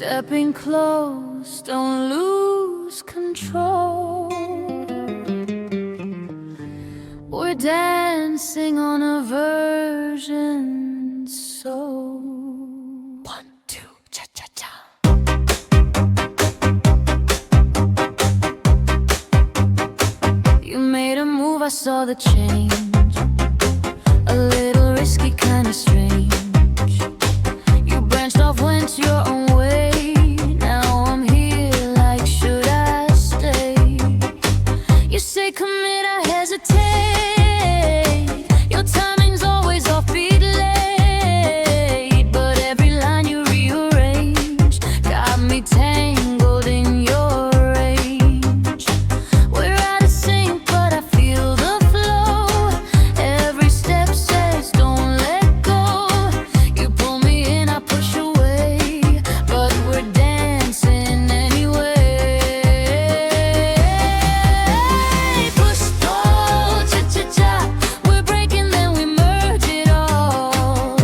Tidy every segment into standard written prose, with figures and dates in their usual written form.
Stepping close, don't lose control. We're dancing on a virgin soul. 1, 2, cha-cha-cha. You made a move, I saw the change. A little risky, kinda strange. You branched off, went your own way. Now I'm here, like, should I stay? You say commit, I hesitate. Your timing's always offbeat late, but every line you rearrange got me tangled in your range. We're out of sync, but I feel the flow. Every step says don't let go. You pull me in, I push away, but we're dancing anyway. Push, pull, cha-cha-cha. We're breaking, then we merge it all.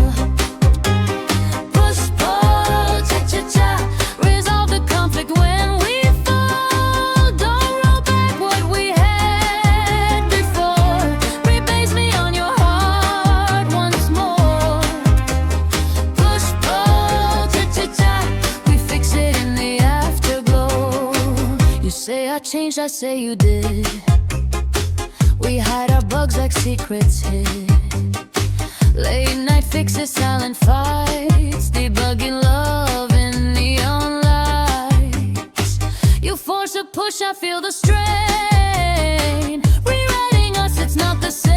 Push, pull, cha-cha-cha. Resolve the conflict when we fall. Don't roll back what we had before. Rebase me on your heart once more. Push, pull, cha-cha-cha. We fix it in the afterglow. You say I changed, I say you did. We hide our bugs like secrets hid. Late night fixes, silent fights, debugging love in neon lights. You force a push, I feel the strain. Rewriting us, it's not the same.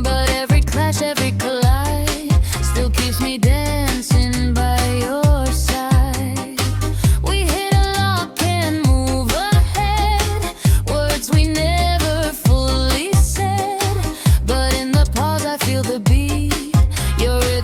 But every clash, every collide still keeps me dancing by your side. We hit a lock and move ahead. Words we never fully said, but in the pause I feel the beat. You're